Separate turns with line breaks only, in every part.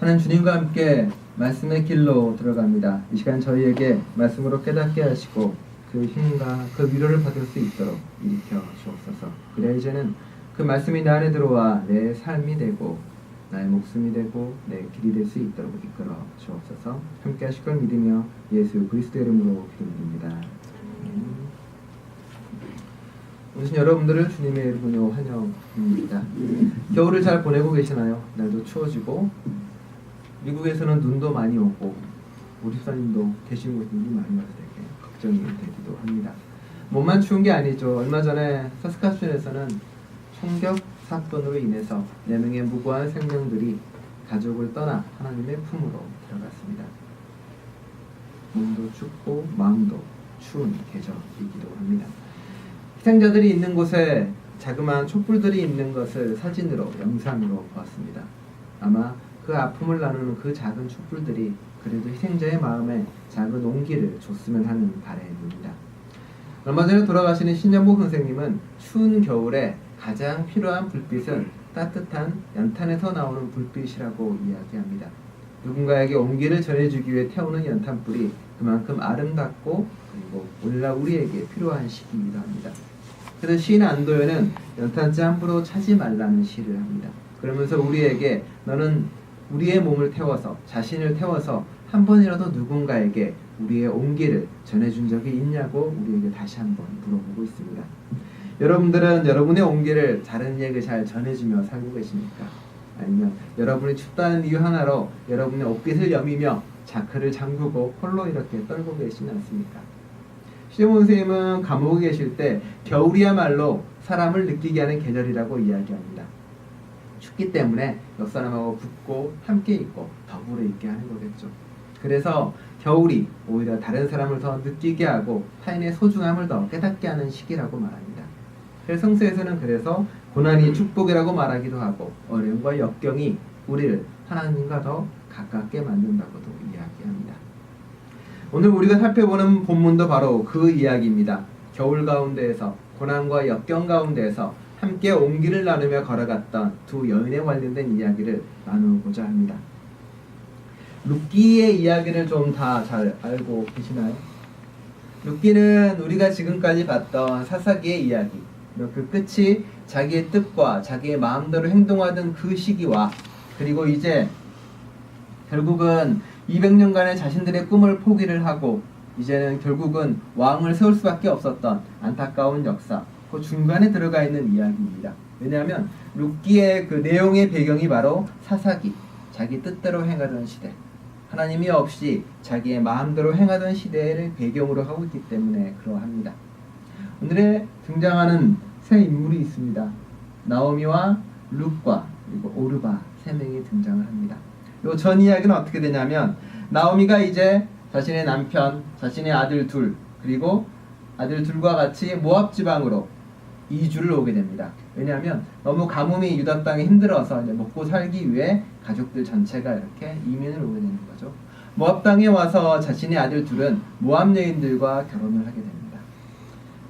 하나님 주님과 함께 말씀의 길로 들어갑니다. 이 시간 저희에게 말씀으로 깨닫게 하시고 그 힘과 그 위로를 받을 수 있도록 일으켜 주옵소서. 그래야 이제는 그 말씀이 내 안에 들어와 내 삶이 되고 나의 목숨이 되고 내 길이 될 수 있도록 이끌어 주옵소서. 함께 하실 걸 믿으며 예수 그리스도의 이름으로 기도드립니다. 오신 여러분들을 주님의 이름으로 환영합니다. 겨울을 잘 보내고 계시나요? 날도 추워지고 미국에서는 눈도 많이 오고 우리 집사님도 계신 곳에 눈이 많이 와서 되게 걱정이 되기도 합니다. 몸만 추운 게 아니죠. 얼마 전에 사스카춘에서는 총격 사건으로 인해서 4명의 무고한 생명들이 가족을 떠나 하나님의 품으로 들어갔습니다. 몸도 춥고 마음도 추운 계절이기도 합니다. 희생자들이 있는 곳에 자그마한 촛불들이 있는 것을 사진으로 영상으로 보았습니다. 아마 그 아픔을 나누는 그 작은 촛불들이 그래도 희생자의 마음에 작은 온기를 줬으면 하는 바람입니다. 얼마 전에 돌아가시는 신영복 선생님은 추운 겨울에 가장 필요한 불빛은 따뜻한 연탄에서 나오는 불빛이라고 이야기합니다. 누군가에게 온기를 전해주기 위해 태우는 연탄불이 그만큼 아름답고 그리고 오늘날 우리에게 필요한 시기이기도 합니다. 그래서 시인 안도현은 연탄재 함부로 차지 말라는 시를 합니다. 그러면서 우리에게 너는 우리의 몸을 태워서 자신을 태워서 한 번이라도 누군가에게 우리의 온기를 전해준 적이 있냐고 우리에게 다시 한번 물어보고 있습니다. 여러분들은 여러분의 온기를 다른 이에게 잘 전해주며 살고 계십니까? 아니면 여러분이 춥다는 이유 하나로 여러분의 옷깃을 여미며 자크를 잠그고 홀로 이렇게 떨고 계시지 않습니까? 시몬 선생님은 감옥에 계실 때 겨울이야말로 사람을 느끼게 하는 계절이라고 이야기합니다. 춥기 때문에 옆 사람하고 붙고 함께 있고 더불어 있게 하는 거겠죠. 그래서 겨울이 오히려 다른 사람을 더 느끼게 하고 타인의 소중함을 더 깨닫게 하는 시기라고 말합니다. 성서에서는 그래서 고난이 축복이라고 말하기도 하고 어려움과 역경이 우리를 하나님과 더 가깝게 만든다고도 이야기합니다. 오늘 우리가 살펴보는 본문도 바로 그 이야기입니다. 겨울 가운데에서 고난과 역경 가운데에서 함께 온기를 나누며 걸어갔던 두 여인에 관련된 이야기를 나누고자 합니다. 룻기의 이야기를 좀 다 잘 알고 계시나요? 룻기는 우리가 지금까지 봤던 사사기의 이야기, 그 끝이 자기의 뜻과 자기의 마음대로 행동하던 그 시기와 그리고 이제 결국은 200년간의 자신들의 꿈을 포기를 하고 이제는 결국은 왕을 세울 수밖에 없었던 안타까운 역사, 그 중간에 들어가 있는 이야기입니다. 왜냐하면 룻기의 그 내용의 배경이 바로 사사기, 자기 뜻대로 행하던 시대, 하나님이 없이 자기의 마음대로 행하던 시대를 배경으로 하고 있기 때문에 그러합니다. 오늘의 등장하는 세 인물이 있습니다. 나오미와 룻과 그리고 오르바 3명이 등장을 합니다. 요 전 이야기는 어떻게 되냐면 나오미가 이제 자신의 남편, 자신의 아들 둘 그리고 아들 둘과 같이 모압 지방으로 이주를 오게 됩니다. 왜냐하면 너무 가뭄이 유다 땅에 힘들어서 이제 먹고 살기 위해 가족들 전체가 이렇게 이민을 오게 되는 거죠. 모압 땅에 와서 자신의 아들 둘은 모압 여인들과 결혼을 하게 됩니다.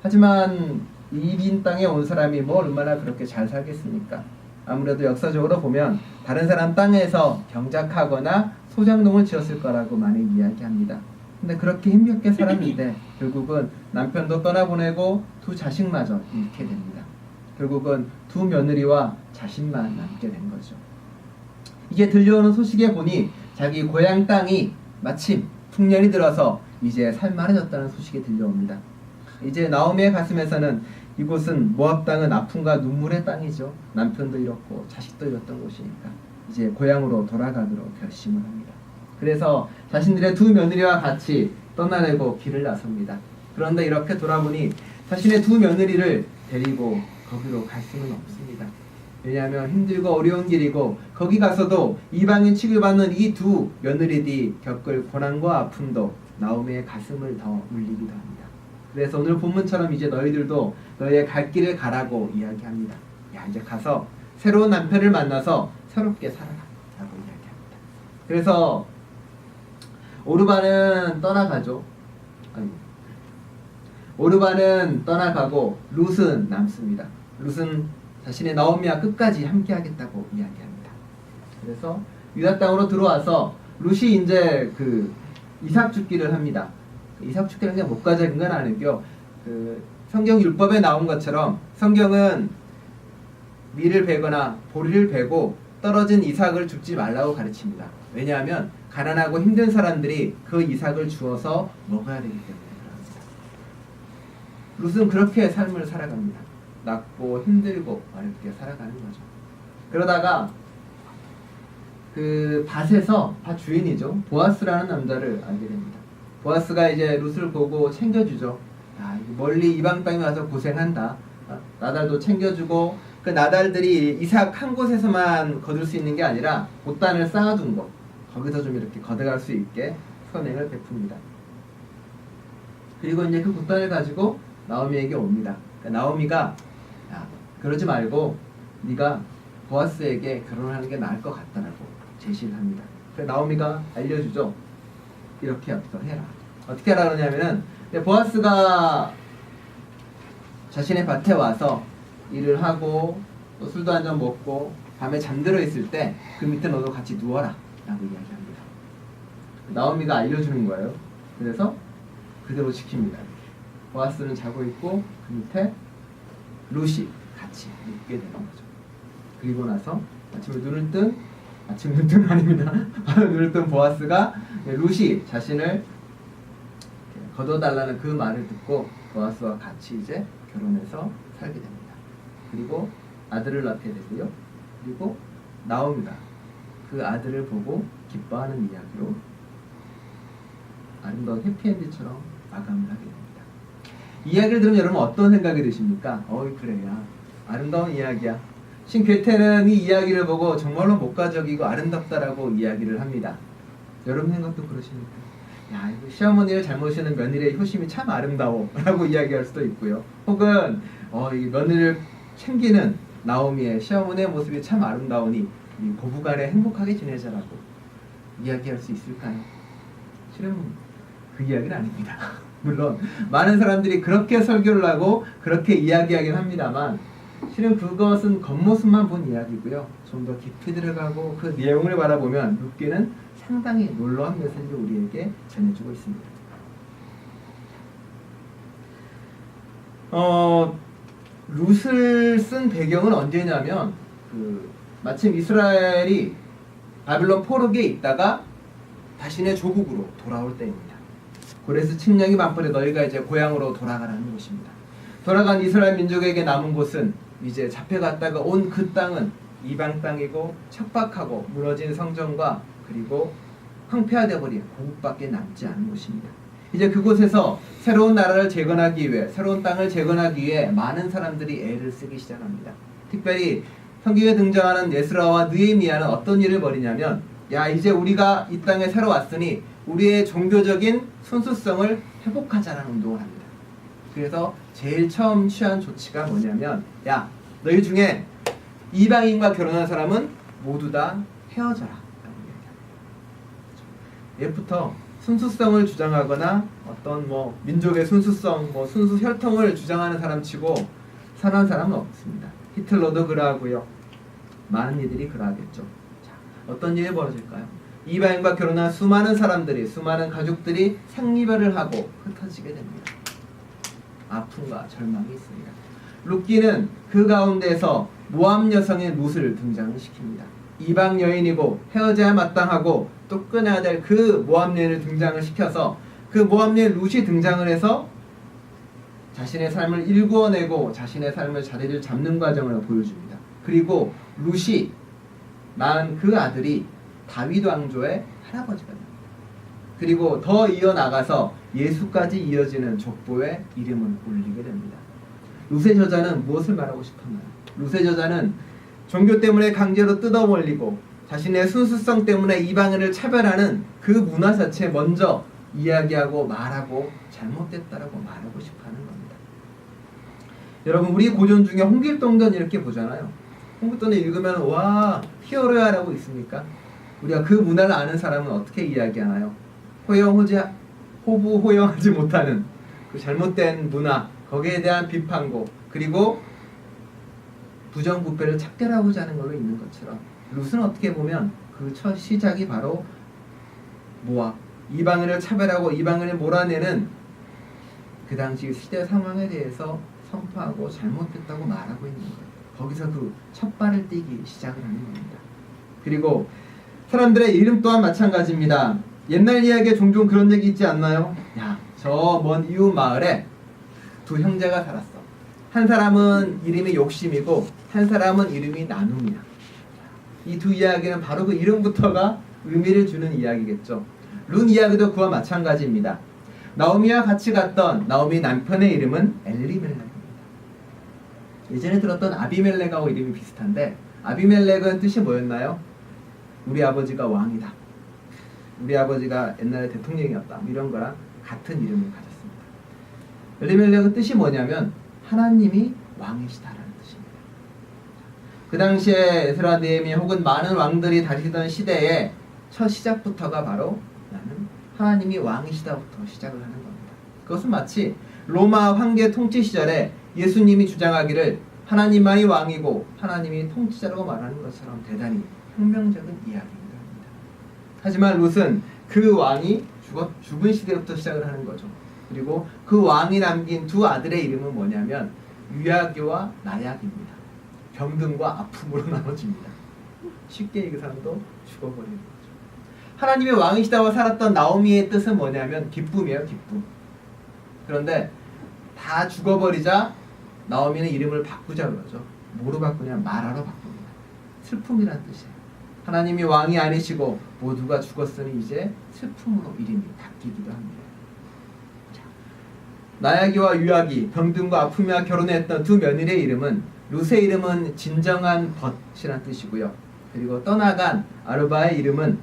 하지만 이민 땅에 온 사람이 뭐 얼마나 그렇게 잘 살겠습니까? 아무래도 역사적으로 보면 다른 사람 땅에서 경작하거나 소작농을 지었을 거라고 많이 이야기합니다. 근데 그렇게 힘겹게 살았는데 결국은 남편도 떠나보내고 두 자식마저 잃게 됩니다. 결국은 두 며느리와 자신만 남게 된 거죠. 이게 들려오는 소식에 보니 자기 고향 땅이 마침 풍년이 들어서 이제 살만해졌다는 소식이 들려옵니다. 이제 나오미의 가슴에서는 이곳은 모압 땅은 아픔과 눈물의 땅이죠. 남편도 잃었고 자식도 잃었던 곳이니까 이제 고향으로 돌아가도록 결심을 합니다. 그래서 자신들의 두 며느리와 같이 떠나려고 길을 나섭니다. 그런데 이렇게 돌아보니 자신의 두 며느리를 데리고 거기로 갈 수는 없습니다. 왜냐하면 힘들고 어려운 길이고 거기 가서도 이방인 취급받는 이 두 며느리들이 겪을 고난과 아픔도 나오미의 가슴을 더 울리기도 합니다. 그래서 오늘 본문처럼 이제 너희들도 너희의 갈 길을 가라고 이야기합니다. 야, 이제 가서 새로운 남편을 만나서 새롭게 살아라 라고 이야기합니다. 그래서 오르바는 떠나가죠. 오르바는 떠나가고 룻은 남습니다. 룻은 자신의 나오미와 끝까지 함께 하겠다고 이야기합니다. 그래서 유다 땅으로 들어와서 룻이 이제 그 이삭 죽기를 합니다. 이삭 죽기는 그냥 목가적인 건 아니고요. 그 성경 율법에 나온 것처럼 성경은 밀을 베거나 보리를 베고 떨어진 이삭을 줍지 말라고 가르칩니다. 왜냐하면 가난하고 힘든 사람들이 그 이삭을 주어서 먹어야 되기 때문에 그렇습니다. 룻은 그렇게 삶을 살아갑니다. 낮고 힘들고 어렵게 살아가는 거죠. 그러다가 그 밭에서 밭 주인이죠. 보아스라는 남자를 알게 됩니다. 보아스가 이제 룻을 보고 챙겨주죠. 야, 멀리 이방 땅에 와서 고생한다. 나달도 챙겨주고 그 나달들이 이삭 한 곳에서만 거둘 수 있는 게 아니라 보단을 쌓아둔 거 거기서 좀 이렇게 거둬갈 수 있게 선행을 베풉니다. 그리고 이제 그 보단을 가지고 나오미에게 옵니다. 그러니까 나오미가 야, 그러지 말고 네가 보아스에게 결혼하는 게 나을 것 같다라고 제시를 합니다. 그래서 나오미가 알려주죠. 이렇게 해라. 어떻게 하라 그러냐면은 보아스가 자신의 밭에 와서 일을 하고 또 술도 한잔 먹고 밤에 잠들어 있을 때 그 밑에 너도 같이 누워라 라고 이야기합니다. 나오미가 알려주는 거예요. 그래서 그대로 지킵니다. 보아스는 자고 있고 그 밑에 룻이 같이 눕게 되는 거죠. 그리고 나서 아침에 눈을 뜬 아닙니다. 눈을 뜬 보아스가 룻이 자신을 거둬달라는 그 말을 듣고 보아스와 같이 이제 결혼해서 살게 됩니다. 그리고 아들을 낳게 되고요. 그리고 나오미가 그 아들을 보고 기뻐하는 이야기로 아름다운 해피엔드처럼 마감을 하게 됩니다. 이야기를 들으면 여러분 어떤 생각이 드십니까? 그래야 아름다운 이야기야. 신 괴테는 이 이야기를 보고 정말로 목가적이고 아름답다라고 이야기를 합니다. 여러분 생각도 그러십니까? 야, 이거 시어머니를 잘 모시는 며느리의 효심이 참 아름다워 라고 이야기할 수도 있고요. 혹은 이 며느리를 챙기는 나오미의 시어머니의 모습이 참 아름다우니 이 고부간에 행복하게 지내자라고 이야기할 수 있을까요? 실은 그 이야기는 아닙니다. 물론 많은 사람들이 그렇게 설교를 하고 그렇게 이야기하긴 합니다만 실은 그것은 겉모습만 본 이야기고요. 좀 더 깊이 들어가고 그 내용을 바라보면 룻기는 상당히 놀라운 메시지를 우리에게 전해주고 있습니다. 룻을 쓴 배경은 언제냐면 마침 이스라엘이 바빌론 포로기에 있다가 자신의 조국으로 돌아올 때입니다. 고레스 침략이 맞벌에 너희가 이제 고향으로 돌아가라는 것입니다. 돌아간 이스라엘 민족에게 남은 곳은 이제 잡혀갔다가 온 그 땅은 이방 땅이고 척박하고 무너진 성전과 그리고 황폐화되어 버린 고국밖에 남지 않은 곳입니다. 이제 그곳에서 새로운 나라를 재건하기 위해 새로운 땅을 재건하기 위해 많은 사람들이 애를 쓰기 시작합니다. 특별히 성경에 등장하는 에스라와 느헤미야는 어떤 일을 벌이냐면 야 이제 우리가 이 땅에 새로 왔으니 우리의 종교적인 순수성을 회복하자라는 운동을 합니다. 그래서 제일 처음 취한 조치가 뭐냐면 야 너희 중에 이방인과 결혼한 사람은 모두 다 헤어져라 라고 얘기합니다. 옛부터 순수성을 주장하거나 어떤 민족의 순수성, 순수 혈통을 주장하는 사람 치고 선한 사람은 없습니다. 히틀러도 그러하고요. 많은 이들이 그러하겠죠. 자, 어떤 일이 벌어질까요? 이방인과 결혼한 수많은 사람들이, 수많은 가족들이 생이별을 하고 흩어지게 됩니다. 아픔과 절망이 있습니다. 룻기는 그 가운데서 모압 여성의 룻을 등장시킵니다. 이방 여인이고 헤어져야 마땅하고 또 끊어야 될 그 모압 여인을 등장을 시켜서 그 모압 여인 룻이 등장을 해서 자신의 삶을 일구어내고 자신의 삶을 자리를 잡는 과정을 보여줍니다. 그리고 룻이 낳은 그 아들이 다윗 왕조의 할아버지가 됩니다. 그리고 더 이어나가서 예수까지 이어지는 족보에 이름을 올리게 됩니다. 룻의 저자는 무엇을 말하고 싶었나요? 룻의 저자는 종교 때문에 강제로 뜯어버리고 자신의 순수성 때문에 이방인을 차별하는 그 문화 자체에 먼저 이야기하고 말하고 잘못됐다라고 말하고 싶어하는 겁니다. 여러분 우리 고전 중에 홍길동전 이렇게 보잖아요. 홍길동전 읽으면 와 히어로야라고 있습니까? 우리가 그 문화를 아는 사람은 어떻게 이야기하나요? 호부호영하지 못하는 그 잘못된 문화, 거기에 대한 비판고 그리고 부정부패를 척결하고자 하는 걸로 있는 것처럼 룻은 어떻게 보면 그 첫 시작이 바로 모압, 이방인을 차별하고 이방인을 몰아내는 그 당시 시대 상황에 대해서 선포하고 잘못됐다고 말하고 있는 거예요. 거기서 그 첫 발을 떼기 시작을 하는 겁니다. 그리고 사람들의 이름 또한 마찬가지입니다. 옛날 이야기에 종종 그런 얘기 있지 않나요? 야, 저 먼 이웃 마을에 두 형제가 살았어. 한 사람은 이름이 욕심이고 한 사람은 이름이 나눔이야. 이 두 이야기는 바로 그 이름부터가 의미를 주는 이야기겠죠. 룬 이야기도 그와 마찬가지입니다. 나오미와 같이 갔던 나오미 남편의 이름은 엘리멜렉입니다. 예전에 들었던 아비멜렉하고 이름이 비슷한데 아비멜렉은 뜻이 뭐였나요? 우리 아버지가 왕이다. 우리 아버지가 옛날에 대통령이었다. 이런 거랑 같은 이름을 가졌습니다. 엘리멜렉은 뜻이 뭐냐면 하나님이 왕이시다라는 뜻입니다. 그 당시에 에스라, 느헤미야 혹은 많은 왕들이 다스리던 시대에 첫 시작부터가 바로 나는 하나님이 왕이시다부터 시작을 하는 겁니다. 그것은 마치 로마 황제 통치 시절에 예수님이 주장하기를 하나님만이 왕이고 하나님이 통치자라고 말하는 것처럼 대단히 혁명적인 이야기입니다. 하지만 롯은 그 왕이 죽은 시대부터 시작을 하는 거죠. 그리고 그 왕이 남긴 두 아들의 이름은 뭐냐면 유야기와 나약입니다. 병든과 아픔으로 나눠집니다. 쉽게 그 사람도 죽어버리는 거죠. 하나님의 왕이시다고 살았던 나오미의 뜻은 뭐냐면 기쁨이에요. 기쁨. 그런데 다 죽어버리자 나오미는 이름을 바꾸자 그러죠. 뭐로 바꾸냐? 마라로 바꿉니다. 슬픔이란 뜻이에요. 하나님이 왕이 아니시고 모두가 죽었으니 이제 슬픔으로 이름이 바뀌기도 합니다. 나야기와 유야기, 병든과 아픔이와 결혼했던 두 며느리의 이름은 룻의 이름은 진정한 벗이란 뜻이고요. 그리고 떠나간 아르바의 이름은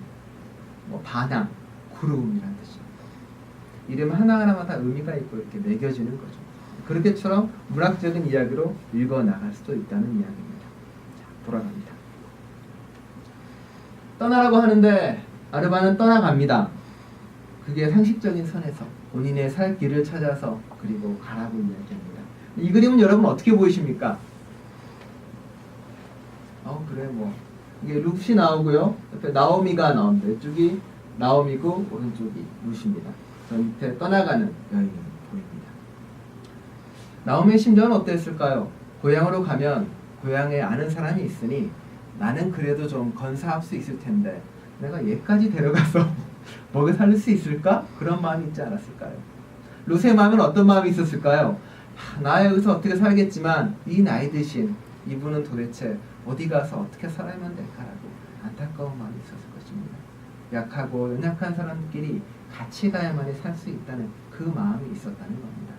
반항, 구름이란 뜻입니다. 이름 하나하나마다 의미가 있고 이렇게 매겨지는 거죠. 그렇게처럼 문학적인 이야기로 읽어나갈 수도 있다는 이야기입니다. 자, 돌아갑니다. 떠나라고 하는데 아르바는 떠나갑니다. 그게 상식적인 선에서 본인의 살 길을 찾아서 그리고 가라고 이야기합니다. 이 그림은 여러분 어떻게 보이십니까? 그래 이게 룻이 나오고요. 옆에 나오미가 나옵니다. 이쪽이 나오미고 오른쪽이 룻입니다. 저 밑에 떠나가는 여인이 보입니다. 나오미의 심정은 어땠을까요? 고향으로 가면 고향에 아는 사람이 있으니 나는 그래도 좀 건사할 수 있을 텐데 내가 얘까지 데려가서 먹여 살릴 수 있을까? 그런 마음이 있지 않았을까요? 룻의 마음은 어떤 마음이 있었을까요? 나 여기서 어떻게 살겠지만 이 나이 드신 이분은 도대체 어디 가서 어떻게 살아야만 될까라고 안타까운 마음이 있었을 것입니다. 약하고 연약한 사람끼리 같이 가야만이 살 수 있다는 그 마음이 있었다는 겁니다.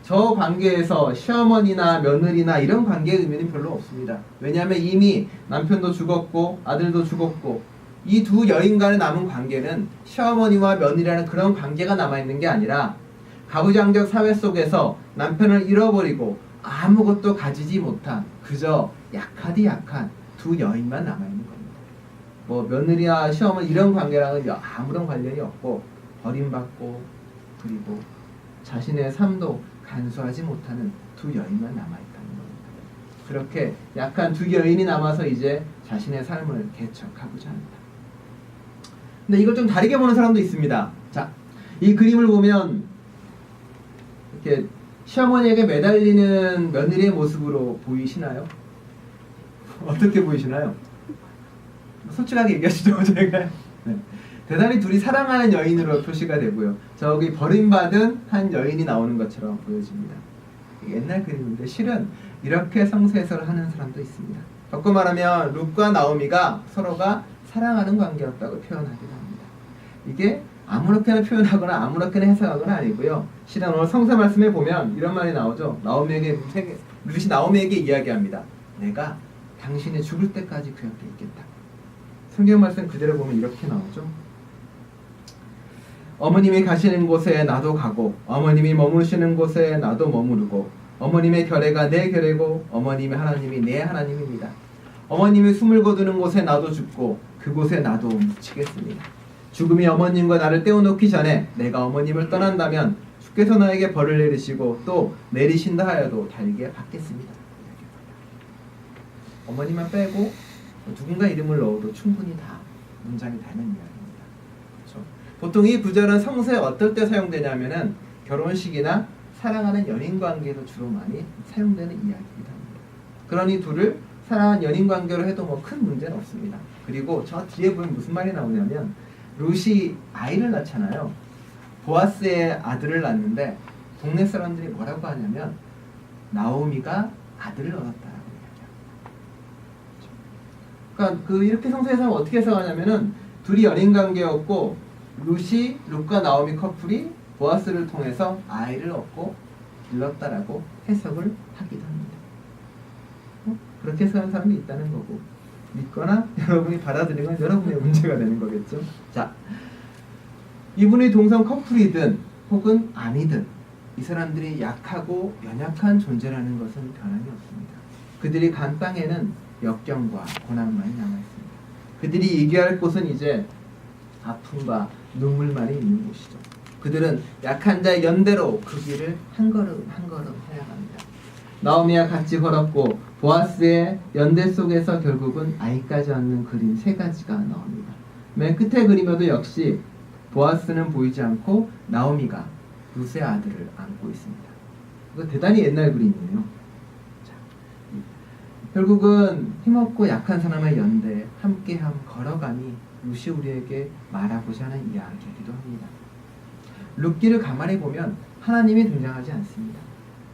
저 관계에서 시어머니나 며느리나 이런 관계의 의미는 별로 없습니다. 왜냐하면 이미 남편도 죽었고 아들도 죽었고 이 두 여인 간에 남은 관계는 시어머니와 며느리라는 그런 관계가 남아있는 게 아니라 가부장적 사회 속에서 남편을 잃어버리고 아무것도 가지지 못한 그저 약하디 약한 두 여인만 남아있는 겁니다. 며느리와 시어머니 이런 관계랑은 아무런 관련이 없고 버림받고 그리고 자신의 삶도 간수하지 못하는 두 여인만 남아있다는 겁니다. 그렇게 약한 두 여인이 남아서 이제 자신의 삶을 개척하고자 합니다. 근데 이걸 좀 다르게 보는 사람도 있습니다. 자, 이 그림을 보면 이렇게 시어머니에게 매달리는 며느리의 모습으로 보이시나요? 어떻게 보이시나요? 솔직하게 얘기하시죠, 제가. 네. 대단히 둘이 사랑하는 여인으로 표시가 되고요. 저기 버림받은 한 여인이 나오는 것처럼 보여집니다. 옛날 그림인데 실은 이렇게 성서해설을 하는 사람도 있습니다. 바꿔 말하면 룻과 나오미가 서로가 사랑하는 관계였다고 표현하기도 합니다. 이게 아무렇게나 표현하거나 아무렇게나 해석하거나 아니고요. 실은 오늘 성서 말씀에 보면 이런 말이 나오죠. 룻이 나오미에게 이야기합니다. 내가 당신의 죽을 때까지 그 옆에 있겠다. 성경 말씀 그대로 보면 이렇게 나오죠. 어머님이 가시는 곳에 나도 가고 어머님이 머무르시는 곳에 나도 머무르고 어머님의 결례가 내 결례고 어머님의 하나님이 내 하나님입니다. 어머님이 숨을 거두는 곳에 나도 죽고 그곳에 나도 묻히겠습니다. 죽음이 어머님과 나를 떼어놓기 전에 내가 어머님을 떠난다면 주께서 나에게 벌을 내리시고 또 내리신다 하여도 달게 받겠습니다. 어머님만 빼고 누군가 이름을 넣어도 충분히 다 문장이 되는 이야기입니다. 그렇죠? 보통 이 구절은 성서에 어떨 때 사용되냐면은 결혼식이나 사랑하는 연인 관계에서 주로 많이 사용되는 이야기이기도 합니다. 그러니 둘을 사랑하는 연인 관계로 해도 뭐 큰 문제는 없습니다. 그리고 저 뒤에 보면 무슨 말이 나오냐면 룻이 아이를 낳잖아요. 보아스의 아들을 낳는데 동네 사람들이 뭐라고 하냐면 나오미가 아들을 얻었다라고 얘기해요. 그러니까 이렇게 성서에서 어떻게 해석하냐면은 둘이 연인 관계였고 룻과 나오미 커플이 보아스를 통해서 아이를 얻고 길렀다라고 해석을 하기도 합니다. 그렇게 해석하는 사람이 있다는 거고 믿거나 여러분이 받아들이는 건 여러분의 문제가 되는 거겠죠. 자, 이분이 동성 커플이든 혹은 아니든 이 사람들이 약하고 연약한 존재라는 것은 변함이 없습니다. 그들이 간 땅에는 역경과 고난만이 남아있습니다. 그들이 얘기할 곳은 이제 아픔과 눈물만이 있는 곳이죠. 그들은 약한 자의 연대로 그 길을 한 걸음 한 걸음 해나갑니다. 나오미와 같이 걸었고 보아스의 연대 속에서 결국은 아이까지 얻는 그림 세 가지가 나옵니다. 맨 끝에 그림에도 역시 보아스는 보이지 않고 나오미가 룻의 아들을 안고 있습니다. 이거 대단히 옛날 그림이에요. 자, 결국은 힘없고 약한 사람의 연대에 함께함 걸어가니 룻이 우리에게 말하고자 하는 이야기이기도 합니다. 룻기를 가만히 보면 하나님이 등장하지 않습니다.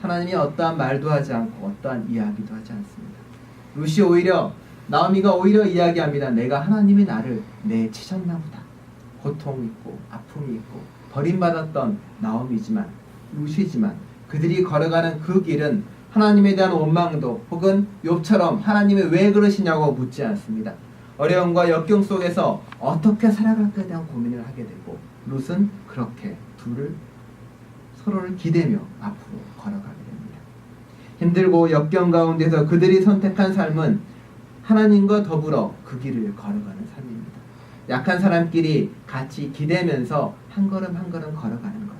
하나님이 어떠한 말도 하지 않고 어떠한 이야기도 하지 않습니다. 룻이 오히려 나오미가 오히려 이야기합니다. 내가 하나님이 나를 내치셨나 보다. 고통이 있고 아픔이 있고 버림받았던 나오미지만 룻이지만 그들이 걸어가는 그 길은 하나님에 대한 원망도 혹은 욥처럼 하나님이 왜 그러시냐고 묻지 않습니다. 어려움과 역경 속에서 어떻게 살아갈까에 대한 고민을 하게 되고 룻은 그렇게 서로를 기대며 앞으로 걸어가게 됩니다. 힘들고 역경 가운데서 그들이 선택한 삶은 하나님과 더불어 그 길을 걸어가는 삶입니다. 약한 사람끼리 같이 기대면서 한 걸음 한 걸음 걸어가는 것.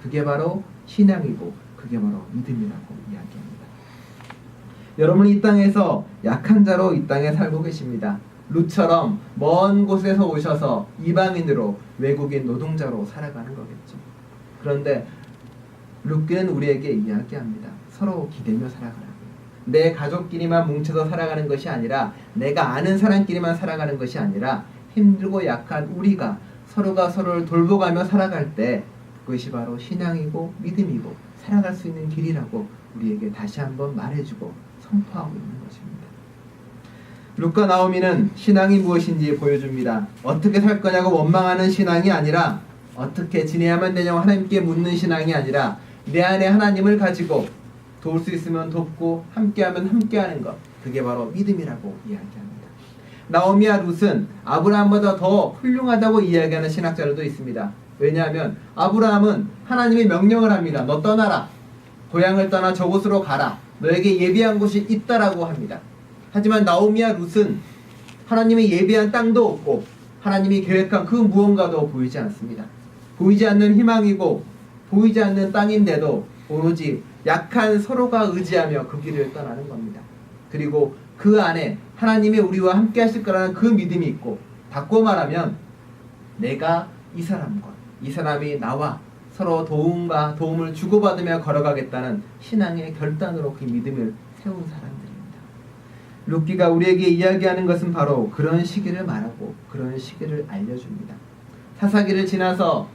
그게 바로 신앙이고 그게 바로 믿음이라고 이야기합니다. 여러분 이 땅에서 약한 자로 이 땅에 살고 계십니다. 룻처럼 먼 곳에서 오셔서 이방인으로 외국인 노동자로 살아가는 거겠죠. 그런데 룻기는 우리에게 이야기합니다. 서로 기대며 살아가라고. 내 가족끼리만 뭉쳐서 살아가는 것이 아니라 내가 아는 사람끼리만 살아가는 것이 아니라 힘들고 약한 우리가 서로가 서로를 돌보가며 살아갈 때 그것이 바로 신앙이고 믿음이고 살아갈 수 있는 길이라고 우리에게 다시 한번 말해주고 선포하고 있는 것입니다. 룻과 나오미는 신앙이 무엇인지 보여줍니다. 어떻게 살 거냐고 원망하는 신앙이 아니라 어떻게 지내야만 되냐고 하나님께 묻는 신앙이 아니라 내 안에 하나님을 가지고 도울 수 있으면 돕고 함께하면 함께하는 것. 그게 바로 믿음이라고 이야기합니다. 나오미와 룻은 아브라함보다 더 훌륭하다고 이야기하는 신학자들도 있습니다. 왜냐하면 아브라함은 하나님이 명령을 합니다. 너 떠나라. 고향을 떠나 저곳으로 가라. 너에게 예비한 곳이 있다라고 합니다. 하지만 나오미와 룻은 하나님이 예비한 땅도 없고 하나님이 계획한 그 무언가도 보이지 않습니다. 보이지 않는 희망이고 보이지 않는 땅인데도 오로지 약한 서로가 의지하며 그 길을 떠나는 겁니다. 그리고 그 안에 하나님이 우리와 함께 하실 거라는 그 믿음이 있고 바꿔 말하면 내가 이 사람과 이 사람이 나와 서로 도움을 주고받으며 걸어가겠다는 신앙의 결단으로 그 믿음을 세운 사람들입니다. 룻기가 우리에게 이야기하는 것은 바로 그런 시기를 말하고 그런 시기를 알려줍니다. 사사기를 지나서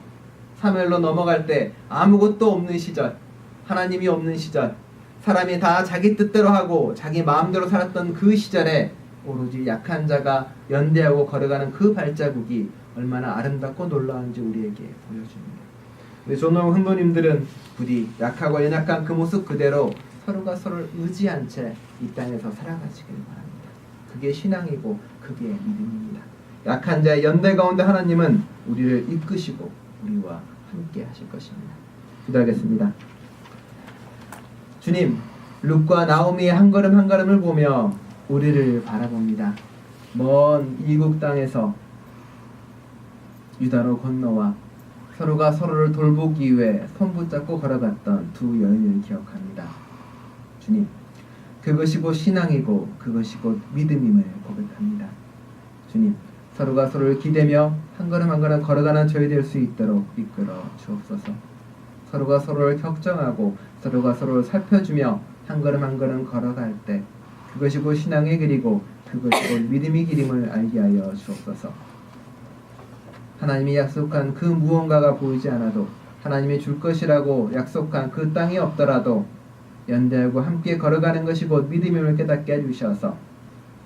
사무엘로 넘어갈 때 아무것도 없는 시절, 하나님이 없는 시절, 사람이 다 자기 뜻대로 하고 자기 마음대로 살았던 그 시절에 오로지 약한 자가 연대하고 걸어가는 그 발자국이 얼마나 아름답고 놀라운지 우리에게 보여줍니다. 우리 존엄 흥도님들은 부디 약하고 연약한 그 모습 그대로 서로가 서로를 의지한 채 이 땅에서 살아가시길 바랍니다. 그게 신앙이고 그게 믿음입니다. 약한 자의 연대 가운데 하나님은 우리를 이끄시고 우리와 함께 하실 것입니다. 기도하겠습니다. 주님, 룻과 나오미의 한 걸음 한 걸음을 보며 우리를 바라봅니다. 먼 이국 땅에서 유다로 건너와 서로가 서로를 돌보기 위해 손붙잡고 걸어갔던 두 여인을 기억합니다. 주님, 그것이 곧 신앙이고 그것이 곧 믿음임을 고백합니다. 주님, 서로가 서로를 기대며 한 걸음 한 걸음 걸어가는 저희 될 수 있도록 이끌어 주옵소서. 서로가 서로를 격정하고 서로가 서로를 살펴주며 한 걸음 한 걸음 걸어갈 때 그것이 곧 신앙의 길이고 그것이 곧 믿음의 길임을 알게 하여 주옵소서. 하나님이 약속한 그 무언가가 보이지 않아도 하나님이 줄 것이라고 약속한 그 땅이 없더라도 연대하고 함께 걸어가는 것이 곧 믿음임을 깨닫게 해주셔서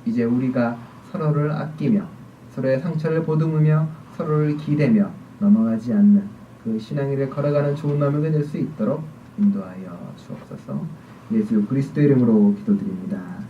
이제 우리가 서로를 아끼며 서로의 상처를 보듬으며 서로를 기대며 넘어가지 않는 그 신앙의를 걸어가는 좋은 나무가 될 수 있도록 인도하여 주옵소서. 예수 그리스도 이름으로 기도드립니다.